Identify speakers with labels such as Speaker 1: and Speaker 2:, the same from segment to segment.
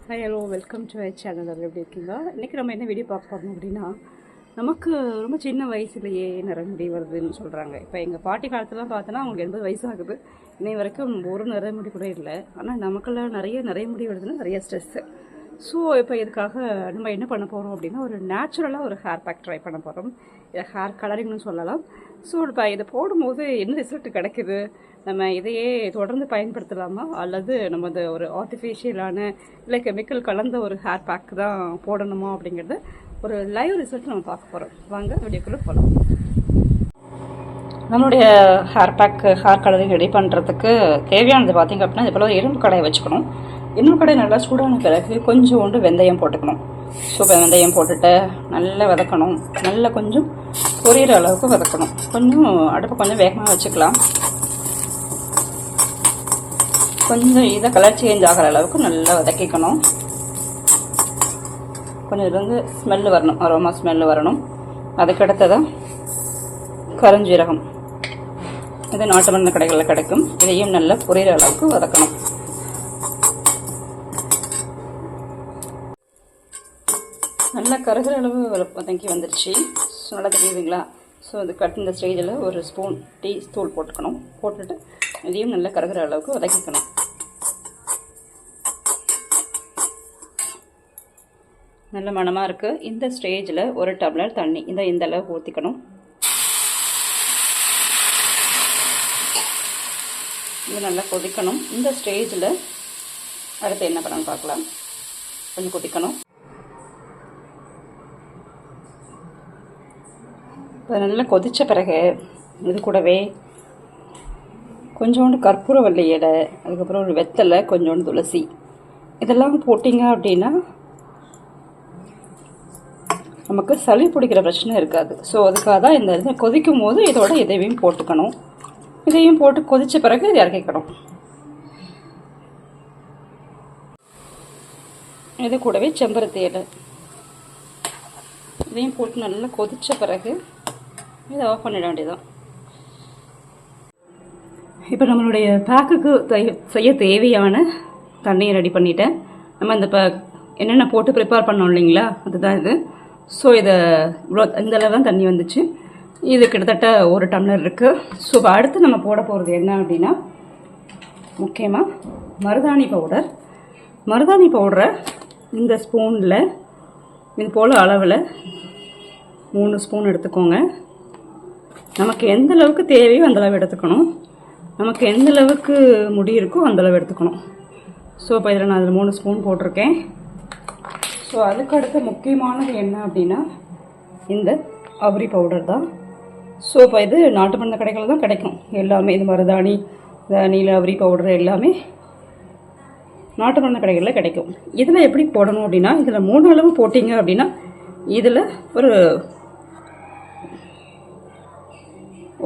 Speaker 1: Hi hello welcome to my channel. எப்படி இருக்கீங்க? இன்றைக்கி நம்ம என்ன வீடியோ பார்க்க போகிறோம் அப்படின்னா, நமக்கு ரொம்ப சின்ன வயசுலேயே நிறைய முடி வருதுன்னு சொல்கிறாங்க. இப்போ எங்கள் பாட்டி காலத்துலாம் பார்த்தோன்னா அவங்களுக்கு 80 வயசு ஆகுது. இன்னை வரைக்கும் ஒரு நிறைய முடி கூட இல்லை. ஆனால் நமக்கெல்லாம் நிறைய முடி வருதுன்னா நிறைய ஸ்ட்ரெஸ்ஸு. ஸோ இப்போ இதுக்காக நம்ம என்ன பண்ண போகிறோம் அப்படின்னா, ஒரு நேச்சுரலாக ஒரு ஹேர் பேக் ட்ரை பண்ண போகிறோம். இதை ஹேர் கலரிங்னு சொல்லலாம். ஸோ இப்போ இதை போடும்போது என்ன ரிசல்ட் கிடைக்குது, நம்ம இதையே தொடர்ந்து பயன்படுத்தலாமா, அல்லது நம்ம அந்த ஒரு ஆர்டிஃபிஷியலான இல்லை கெமிக்கல் கலந்த ஒரு ஹேர் பேக் தான் போடணுமா அப்படிங்கிறது ஒரு லைவ் ரிசல்ட் நம்ம பார்க்க போகிறோம். வாங்க வீடியோக்குள்ளே போகலாம். நம்மளுடைய ஹேர் கலரிங் ரெடி பண்ணுறதுக்கு தேவையானது பார்த்திங்க அப்படின்னா, இது போல் இரும்பு கடாயை வச்சுக்கணும். இரும்பு கடாய் நல்லா சூடான பிறகு கொஞ்சோண்டு வெந்தயம் போட்டுக்கணும். ஸோ வெந்தயம் போட்டுட்டு நல்லா வதக்கணும். நல்லா கொஞ்சம் பொரியிற அளவுக்கு வதக்கணும். கொஞ்சம் அடுப்பு கொஞ்சம் வேகமாக வச்சுக்கலாம். கொஞ்சம் இதை கலர் சேஞ்ச் ஆகிற அளவுக்கு நல்லா வதக்கிக்கணும். கொஞ்சம் இதுலேருந்து ஸ்மெல்லு வரணும், அரோமா ஸ்மெல்லு வரணும். அதுக்கடுத்ததான் கருஞ்சீரகம், இது நாட்டு மருந்து கடைகளில் கிடைக்கும். இதையும் நல்லா பொரியிற அளவுக்கு வதக்கணும். நல்லா கருகிற அளவு வதக்கி வந்துடுச்சு. ஸோ நல்லா தெரியுதுங்களா? ஸோ இது இந்த ஸ்டேஜில் ஒரு ஸ்பூன் டீ தூள் போட்டுக்கணும். போட்டுட்டு இதையும் நல்லா கருகிற அளவுக்கு வதக்கிக்கணும். நல்ல மணமாக இருக்குது. இந்த ஸ்டேஜில் ஒரு டம்ளர் தண்ணி இந்த அளவு ஊற்றிக்கணும். இது நல்லா கொதிக்கணும். இந்த ஸ்டேஜில் அடுத்து என்ன பண்ணணும்னு பார்க்கலாம். கொஞ்சம் கொதிக்கணும். இப்போ நல்லா கொதித்த பிறகு இது கூடவே கொஞ்சோண்டு கற்பூரவள்ளி இலை, அதுக்கப்புறம் ஒரு வெத்தலை, கொஞ்சோண்டு துளசி, இதெல்லாம் போட்டிங்க அப்படின்னா நமக்கு சளி பிடிக்கிற பிரச்சனை இருக்காது. ஸோ அதுக்காக தான் இந்த இதை கொதிக்கும் போது இதோட இதையும் போட்டுக்கணும். இதையும் போட்டு கொதித்த பிறகு இது இறக்கிக்கணும். இது கூடவே செம்பருத்தி இலை, இதையும் போட்டு நல்லா கொதித்த பிறகு இதை ஆஃப் பண்ணிட வேண்டியதான். இப்போ நம்மளுடைய பேக்குக்கு செய்ய தேவையான தண்ணியை ரெடி பண்ணிட்டேன். நம்ம இந்த என்னென்ன போட்டு ப்ரிப்பேர் பண்ணோம் இல்லைங்களா, அதுதான் இது. ஸோ இதை இவ்வளோ இந்த அளவு தான் தண்ணி வந்துச்சு. இது கிட்டத்தட்ட ஒரு டம்ளர் இருக்குது. ஸோ இப்போ அடுத்து நம்ம போட போகிறது என்ன அப்படின்னா, முக்கியமாக மருதாணி பவுடரை இந்த ஸ்பூனில் இது போல் அளவில் 3 ஸ்பூன் எடுத்துக்கோங்க. நமக்கு எந்த அளவுக்கு தேவையோ அந்தளவு எடுத்துக்கணும். நமக்கு எந்த அளவுக்கு முடி இருக்கோ அந்தளவு எடுத்துக்கணும். ஸோ இப்போ இதில் நான் 3 ஸ்பூன் போட்டிருக்கேன். ஸோ அதுக்கடுத்து முக்கியமானது என்ன அப்படின்னா, இந்த அவுரி பவுடர் தான். ஸோ இப்போ இது நாட்டு மருந்து கடைகளில் தான் கிடைக்கும் எல்லாமே. இது மருதாணி, நீல அவுரி பவுடர் எல்லாமே நாட்டு மருந்து கடைகளில் கிடைக்கும். இதில் எப்படி போடணும் அப்படின்னா, இதில் 3 அளவு போட்டிங்க அப்படின்னா இதில்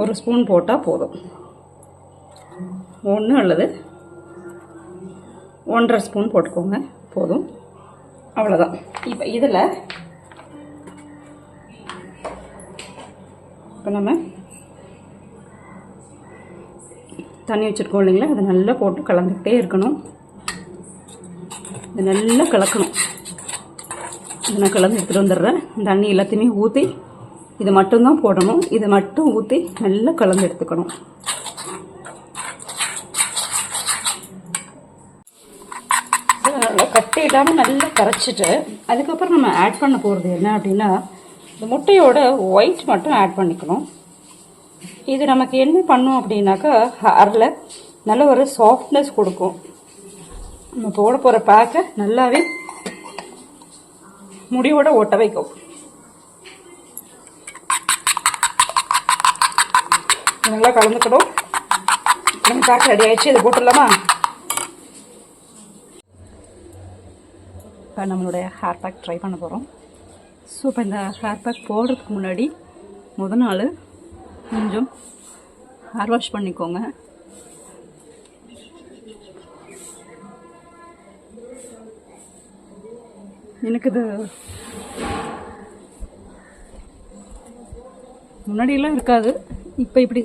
Speaker 1: ஒரு ஸ்பூன் போட்டால் போதும். 1 அல்லது 1.5 ஸ்பூன் போட்டுக்கோங்க, போதும். அவ்வளோதான். இப்போ இதில் நம்ம தண்ணி வச்சுருக்கோம் இல்லைங்களா, அதை நல்லா போட்டு கலந்துக்கிட்டே இருக்கணும். இதை நல்லா கலக்கணும். இதை நான் கலந்து எடுத்துகிட்டு வந்துடுறேன். தண்ணி எல்லாத்தையுமே ஊற்றி இது மட்டும்தான் போடணும். இதை மட்டும் ஊற்றி நல்லா கலந்து எடுத்துக்கணும். நல்லா கட்டி இல்லாமல் நல்லா கரைச்சிட்டு அதுக்கப்புறம் நம்ம ஆட் பண்ண போகிறது என்ன அப்படின்னா, இந்த முட்டையோட ஒயிட் மட்டும் ஆட் பண்ணிக்கணும். இது நமக்கு என்ன பண்ணும் அப்படின்னாக்கா, ஹேரில் நல்ல ஒரு சாஃப்ட்னஸ் கொடுக்கும். நம்ம போட போகிற பேக்கை நல்லாவே முடியோட ஒட்ட வைக்கும். நல்லா கலந்துக்கணும். நம்ம பேக் ரெடி ஆகிடுச்சு. இதை போட்டுடலாமா? இப்போ நம்மளுடைய ஹேர் பேக் ட்ரை பண்ண போகிறோம். ஸோ இப்போ இந்த ஹேர் பேக் போடுறதுக்கு முன்னாடி முதல் நாள் கொஞ்சம் ஹேர் வாஷ் பண்ணிக்கோங்க. எனக்கு இது முன்னாடியெல்லாம் இருக்காது. இப்போ இப்படி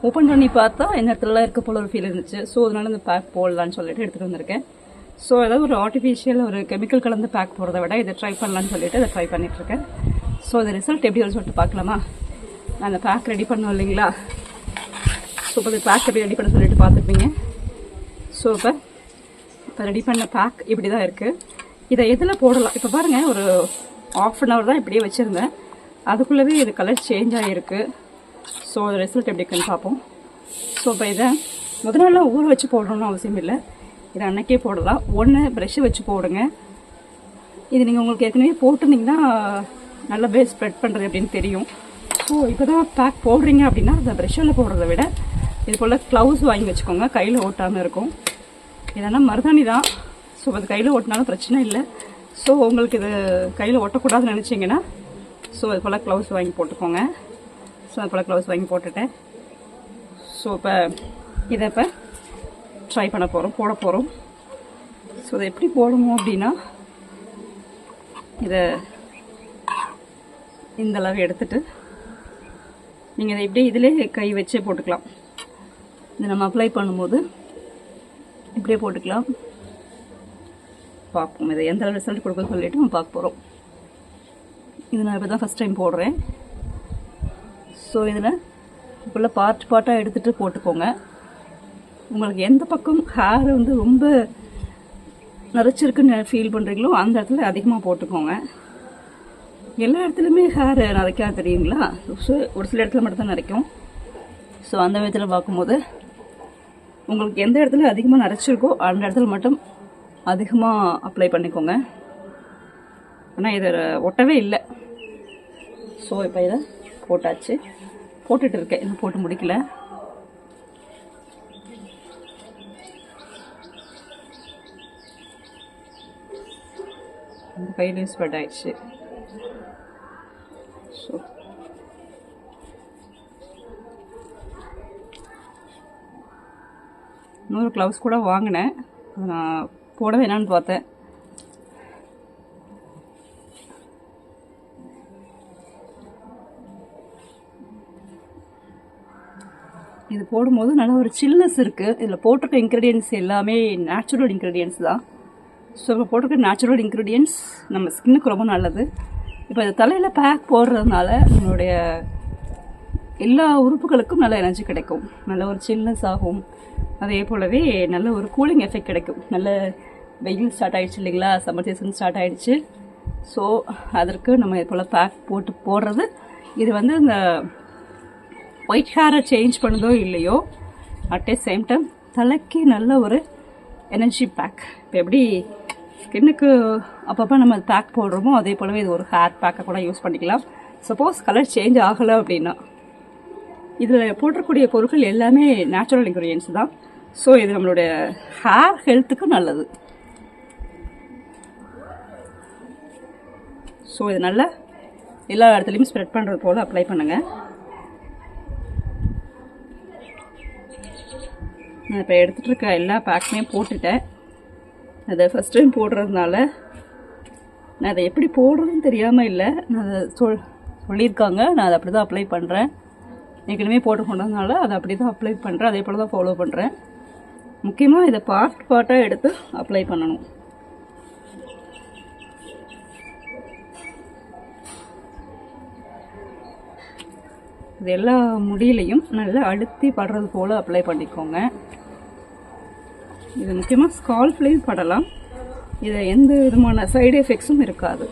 Speaker 1: ஓப்பன் பண்ணி பார்த்தா இந்த இடத்துலலாம் இருக்க போல ஒரு ஃபீல் இருந்துச்சு. ஸோ அதனால இந்த பேக் போடலான்னு சொல்லிட்டு எடுத்துகிட்டு வந்திருக்கேன். ஸோ ஏதாவது ஒரு ஆர்டிஃபிஷியல் ஒரு கெமிக்கல் கலந்து பேக் போகிறத விட இதை ட்ரை பண்ணலான்னு சொல்லிட்டு இதை ட்ரை பண்ணிகிட்ருக்கேன். ஸோ இந்த ரிசல்ட் எப்படி வரும்னு சொல்லிட்டு பார்க்கலாமா? நான் அந்த பேக் ரெடி பண்ணோம் இல்லைங்களா? ஸோ இப்போ பேக் எப்படி ரெடி பண்ண சொல்லிட்டு பார்த்துருப்பீங்க. ஸோ இப்போ ரெடி பண்ண பேக் இப்படி தான் இருக்குது. இதை எதில் போடலாம்? இப்போ பாருங்கள், ஒரு ½ அன் ஹவர் தான் இப்படியே வச்சுருந்தேன். அதுக்குள்ளவே இது கலர் சேஞ்ச் ஆகிருக்கு. ஸோ ரிசல்ட் எப்படி இருக்குன்னு பார்ப்போம். ஸோ இப்போ இதை முதல் நாளாக ஊற வச்சு போடணும்னு அவசியம் இல்லை. இதை அன்றைக்கே போடலாம். ஒன்று ப்ரெஷ்ஷை வச்சு போடுங்க. இது நீங்கள் உங்களுக்கு ஏற்கனவே போட்டிருந்தீங்கன்னா நல்லா பேஸ் ஸ்ப்ரெட் பண்ணுறது அப்படின்னு தெரியும். ஸோ இப்போ தான் பேக் போடுறீங்க அப்படின்னா அந்த ப்ரெஷ்ஷில் போடுறத விட இது போல் க்ளவுஸ் வாங்கி வச்சுக்கோங்க, கையில் ஓட்டாமல் இருக்கும். இதெல்லாம் மருதாணி தான். ஸோ அது கையில் ஓட்டினாலும் பிரச்சனை இல்லை. ஸோ உங்களுக்கு இது கையில் ஒட்டக்கூடாதுன்னு நினச்சிங்கன்னா ஸோ அது போல் க்ளவுஸ் வாங்கி போட்டுக்கோங்க. ஸோ அது போல் க்ளவுஸ் வாங்கி போட்டுட்டேன். ஸோ இப்போ இதை இப்போ ட்ரை பண்ண போகிறோம், போட போகிறோம். ஸோ இதை எப்படி போடணும் அப்படின்னா இதை இந்த அளவு எடுத்துட்டு நீங்கள் இதை இப்படியே இதிலே கை வச்சே போட்டுக்கலாம். இதை நம்ம அப்ளை பண்ணும்போது இப்படியே போட்டுக்கலாம். பார்ப்போம் இதை எந்த அளவு ரிசல்ட் கொடுக்க சொல்லிவிட்டு நம்ம பார்க்க போகிறோம். இது நான் இப்போ தான் ஃபஸ்ட் டைம் போடுறேன். ஸோ இதில் இப்போல்லாம் பார்ட்டாக எடுத்துகிட்டு போட்டுக்கோங்க. உங்களுக்கு எந்த பக்கம் ஹேர் வந்து ரொம்ப நரைச்சிருக்குன்னு ஃபீல் பண்ணுறீங்களோ அந்த இடத்துல அதிகமாக போட்டுக்கோங்க. எல்லா இடத்துலையுமே ஹேர் நரைக்காது தெரியுங்களா? ஒரு சில இடத்துல மட்டும் தான் நரைக்கும். ஸோ அந்த விதத்தில் பார்க்கும்போது உங்களுக்கு எந்த இடத்துல அதிகமாக நரைச்சிருக்கோ அந்த இடத்துல மட்டும் அதிகமாக அப்ளை பண்ணிக்கோங்க. ஆனால் இதை ஒட்டவே இல்லை. ஸோ இப்போ இதை போட்டாச்சு, போட்டுட்டு இருக்கேன், இன்னும் போட்டு முடிக்கல. கையிலையும் ஸ்ப்ரெட் ஆயிடுச்சு. ஸோ இன்னொரு க்ளவுஸ் கூட வாங்கினேன், நான் போடவே என்னான்னு பார்த்தேன். இது போடும்போது நல்லா ஒரு சில்னஸ் இருக்குது. இதில் போட்டிருக்க இன்க்ரீடியன்ஸ் எல்லாமே நேச்சுரல் இன்க்ரீடியன்ஸ் தான். ஸோ இப்போ போட்டிருக்க நேச்சுரல் இன்க்ரீடியன்ஸ் நம்ம ஸ்கின்னுக்கு ரொம்ப நல்லது. இப்போ இது தலையில் பேக் போடுறதுனால நம்மளுடைய எல்லா உறுப்புகளுக்கும் நல்ல எனர்ஜி கிடைக்கும், நல்ல ஒரு சில்னஸ் ஆகும். அதே போலவே நல்ல ஒரு கூலிங் எஃபெக்ட் கிடைக்கும். நல்ல வெயில் ஸ்டார்ட் ஆகிடுச்சு இல்லைங்களா? சம்மர் சீசன் ஸ்டார்ட் ஆகிடுச்சு. ஸோ அதற்கு நம்ம இது போல் பேக் போட்டு போடுறது இது வந்து இந்த ஒயிட் ஹேரை சேஞ்ச் பண்ணுதோ இல்லையோ, அட் ஏ சேம் டைம் தலைக்கு நல்ல ஒரு எனர்ஜி பேக். இப்போ எப்படி ஸ்கின்னுக்கு அப்பப்போ நம்ம பேக் போடுறோமோ அதே போலவே இது ஒரு ஹேர் பேக்கை கூட யூஸ் பண்ணிக்கலாம். சப்போஸ் கலர் சேஞ்ச் ஆகலை அப்படின்னா. இதில் போட்டக்கூடிய பொருட்கள் எல்லாமே நேச்சுரல் இன்க்ரீடியன்ஸ் தான். ஸோ இது நம்மளுடைய ஹேர் ஹெல்த்துக்கு நல்லது. ஸோ இது நல்லா எல்லா இடத்துலையும் ஸ்ப்ரெட் பண்ணுறது போல் அப்ளை பண்ணுங்கள். நான் இப்போ எடுத்துகிட்டு இருக்க எல்லா பேக்குமே போட்டுட்டேன். அதை ஃபஸ்ட் டைம் போடுறதுனால நான் அதை எப்படி போடுறதுன்னு தெரியாமல் இல்லை. நான் அதை சொல்லியிருக்காங்க, நான் அதை அப்படி தான் அப்ளை பண்ணுறேன். ஏற்கனவே போட்டு கொண்டதுனால அதை அப்படி தான் அப்ளை பண்ணுறேன், அதே போல் தான் ஃபாலோ பண்ணுறேன். முக்கியமாக இதை பார்ட்டாக எடுத்து அப்ளை பண்ணணும். இது எல்லா முடியிலையும் நல்லா அழுத்தி படுறது போல் அப்ளை பண்ணிக்கோங்க. இது முக்கியமாக ஸ்கால்ப்லேயும் படலாம். இது எந்த விதமான சைடு எஃபெக்ட்ஸும் இருக்காது,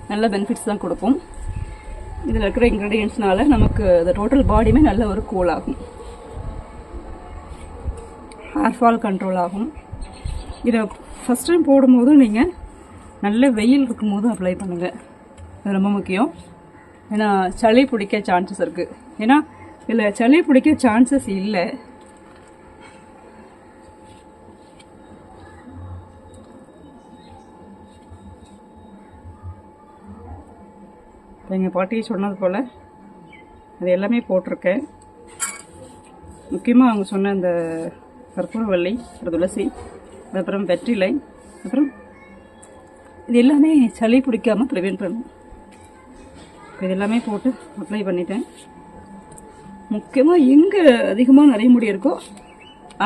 Speaker 1: நல்ல பெனிஃபிட்ஸ் தான் கொடுக்கும். இதில் இருக்கிற இன்க்ரீடியன்ட்ஸ்னால நமக்கு இந்த டோட்டல் பாடியுமே நல்ல ஒரு கூல் ஆகும், ஹேர் ஃபால் கண்ட்ரோல் ஆகும். இதை ஃபஸ்ட் டைம் போடும்போது நீங்கள் நல்ல வெயில் இருக்கும்போது அப்ளை பண்ணுங்கள், அது ரொம்ப முக்கியம். ஏன்னா சளி பிடிக்க சான்சஸ் இருக்குது. ஏன்னா இதில் சளி பிடிக்க சான்சஸ் இல்லை. எங்கள் பாட்டி சொன்னது போல் அது எல்லாமே போட்டிருக்கேன். முக்கியமாக அவங்க சொன்ன அந்த கற்பூரவள்ளி, துளசி, அப்புறம் வெற்றிலை, அப்புறம் இது எல்லாமே சளி பிடிக்காமல் ப்ரிவென்ட் பண்ணும். இது எல்லாமே போட்டு அப்ளை பண்ணிட்டேன். முக்கியமாக எங்கே அதிகமாக நிறைய முடி இருக்கோ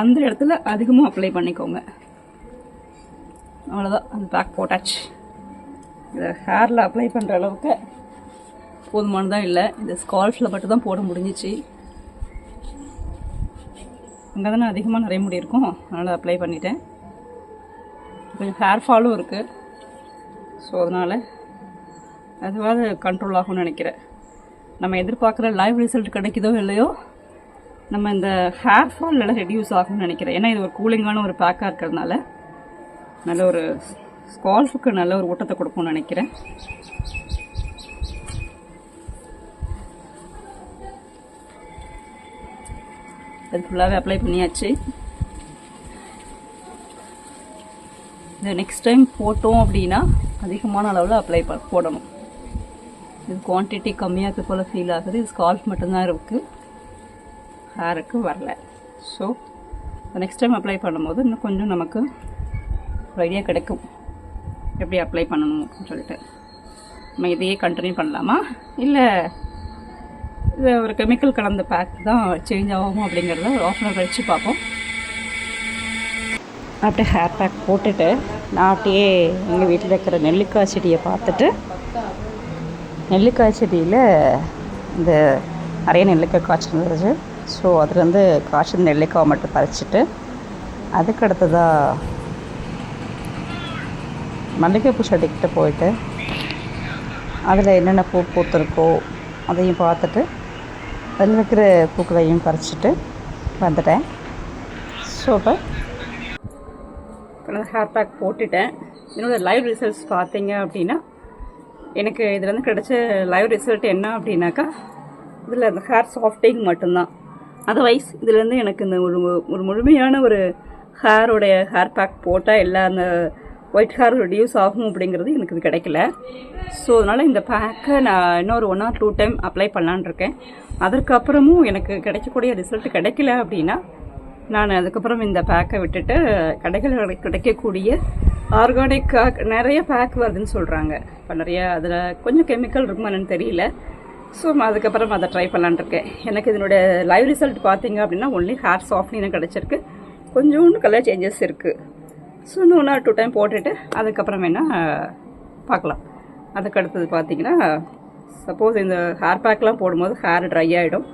Speaker 1: அந்த இடத்துல அதிகமாக அப்ளை பண்ணிக்கோங்க. அவ்வளோதான், அந்த பேக் போட்டாச்சு. இதை ஹேரில் அப்ளை பண்ணுற அளவுக்கு போதுமானதான் இல்லை, இந்த ஸ்கால்ஃபில் மட்டும் தான் போட முடிஞ்சிச்சு. அங்கே தானே அதிகமாக நிறைய முடி இருக்கும், அதனால் அப்ளை பண்ணிட்டேன். கொஞ்சம் ஹேர் ஃபாலும் இருக்குது, ஸோ அதனால் அதுவாது கண்ட்ரோல் ஆகும்னு நினைக்கிறேன். நம்ம எதிர்பார்க்குற லைவ் ரிசல்ட் கிடைக்குதோ இல்லையோ, நம்ம இந்த ஹேர் ஃபால் நல்லா ரெடியூஸ் ஆகும்னு நினைக்கிறேன். ஏன்னா இது ஒரு கூலிங்கான ஒரு பேக்காக இருக்கிறதுனால நல்ல ஒரு ஸ்கால்ஃபுக்கு நல்ல ஒரு ஊட்டத்தை கொடுக்கும்னு நினைக்கிறேன். அது ஃபுல்லாகவே அப்ளை பண்ணியாச்சு. இந்த நெக்ஸ்ட் டைம் போட்டோம் அப்படின்னா அதிகமான அளவில் அப்ளை போடணும். இது குவான்டிட்டி கம்மியாக இருக்க போல் ஃபீல் ஆகுது. இது ஸ்கால்ஃப் மட்டும்தான் இருக்குது, ஹேருக்கு வரல. ஸோ நெக்ஸ்ட் டைம் அப்ளை பண்ணும்போது இன்னும் கொஞ்சம் நமக்கு ஒரு ஐடியா கிடைக்கும் எப்படி அப்ளை பண்ணணும் அப்படின்னு சொல்லிட்டு. நம்ம இதையே கண்டினியூ பண்ணலாமா, இல்லை இது ஒரு கெமிக்கல் கலந்த பேக் தான் சேஞ்ச் ஆகுமோ அப்படிங்கிறத ஒரு ஆஃப் அன் ஹவர் கழிச்சு பார்ப்போம். அப்படியே ஹேர் பேக் போட்டுட்டு நான் அப்படியே எங்கள் வீட்டில் இருக்கிற நெல்லிக்காய் செடியை பார்த்துட்டு, நெல்லிக்காய் செடியில் இந்த நிறைய நெல்லிக்காய் காய்ச்சிருந்துச்சு. ஸோ அதுலேருந்து காய்ச்சல் நெல்லிக்காய் மட்டும் பறிச்சிட்டு அதுக்கடுத்ததாக மல்லிகைப்பூ செடிக்கிட்ட போயிட்டு அதில் என்னென்ன பூ பூத்திருக்கோ அதையும் பார்த்துட்டு அதில் இருக்கிற பூக்களையும் பறிச்சிட்டு வந்துட்டேன். ஸோ இப்போ ஹேர் பேக் போட்டுட்டேன். என்னோடய லைவ் ரிசல்ட்ஸ் பார்த்தீங்க அப்படின்னா, எனக்கு இதுலேருந்து கிடைச்ச லைவ் ரிசல்ட் என்ன அப்படின்னாக்கா, இதில் அந்த ஹேர் சாஃப்டிங் மட்டும்தான். அதர்வைஸ் இதுலேருந்து எனக்கு இந்த ஒரு முழுமையான ஒரு ஹேரோடைய ஹேர் பேக் போட்டால் எல்லா அந்த ஒயிட் ஹேர் ரெடியூஸ் ஆகும் அப்படிங்கிறது எனக்கு இது கிடைக்கல. ஸோ அதனால் இந்த பேக்கை நான் இன்னொரு 1 or 2 டைம் அப்ளை பண்ணலான் இருக்கேன். அதற்கப்புறமும் எனக்கு கிடைக்கக்கூடிய ரிசல்ட் கிடைக்கல அப்படின்னா நான் அதுக்கப்புறம் இந்த பேக்கை விட்டுட்டு கடைகளில் கிடைக்கக்கூடிய ஆர்கானிக்காக நிறைய பேக் வருதுன்னு சொல்கிறாங்க. இப்போ நிறைய அதில் கொஞ்சம் கெமிக்கல் இருக்குமா என்னன்னு தெரியல. ஸோ அதுக்கப்புறம் அதை ட்ரை பண்ணலான் இருக்கேன். எனக்கு இதனுடைய லைவ் ரிசல்ட் பார்த்தீங்க அப்படின்னா ஒன்லி ஹேர் சாஃப்ட்னிங் தான் கிடச்சிருக்கு, கொஞ்சோண்டு கலர் சேஞ்சஸ் இருக்குது. ஸோ இன்னும் 1 or 2 டைம் போட்டுட்டு அதுக்கப்புறம் வேணால் பார்க்கலாம். அதுக்கு அடுத்தது பார்த்தீங்கன்னா, சப்போஸ் இந்த ஹேர் பேக்லாம் போடும்போது ஹேர் ட்ரை ஆகிடும்.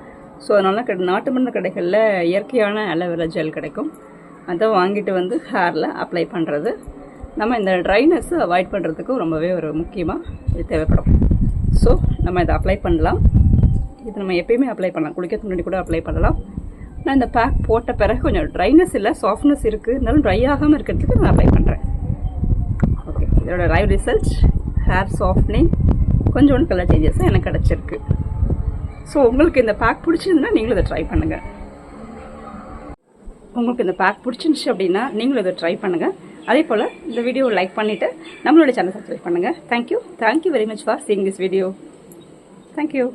Speaker 1: ஸோ அதனால நாட்டு மருந்து கடைகளில் இயற்கையான அலோவேரா ஜெல் கிடைக்கும், அதை வாங்கிட்டு வந்து ஹேரில் அப்ளை பண்ணுறது நம்ம இந்த ட்ரைனஸ்ஸை அவாய்ட் பண்ணுறதுக்கு ரொம்பவே ஒரு முக்கியமாக இது தேவைப்படும். ஸோ நம்ம இதை அப்ளை பண்ணலாம். இது நம்ம எப்பயுமே அப்ளை பண்ணலாம், குளிக்கிறதுக்கு முன்னாடி கூட அப்ளை பண்ணலாம். நான் இந்த பேக் போட்ட பிறகு கொஞ்சம் ட்ரைனஸ் இல்லை, சாஃப்ட்னஸ் இருக்குது, இருந்தாலும் ட்ரை ஆகாமல் இருக்கிறதுக்கு நான் அப்ளை பண்ணுறேன். ஓகே, இதோட லைவ் ரிசல்ட் ஹேர் சாஃப்ட்னிங், கொஞ்சோண்டு கலர் சேஞ்சஸ் எனக்கு கிடச்சிருக்கு. ஸோ உங்களுக்கு இந்த பேக் பிடிச்சிருந்தா நீங்களும் இதை ட்ரை பண்ணுங்கள். உங்களுக்கு இந்த பேக் பிடிச்சிருந்துச்சு அப்படின்னா நீங்களும் இதை ட்ரை பண்ணுங்கள். அதே போல் இந்த வீடியோவை லைக் பண்ணிவிட்டு நம்மளோட சேனல் சப்ஸ்கிரைப் பண்ணுங்கள். Thank you very much for seeing this video. Thank you.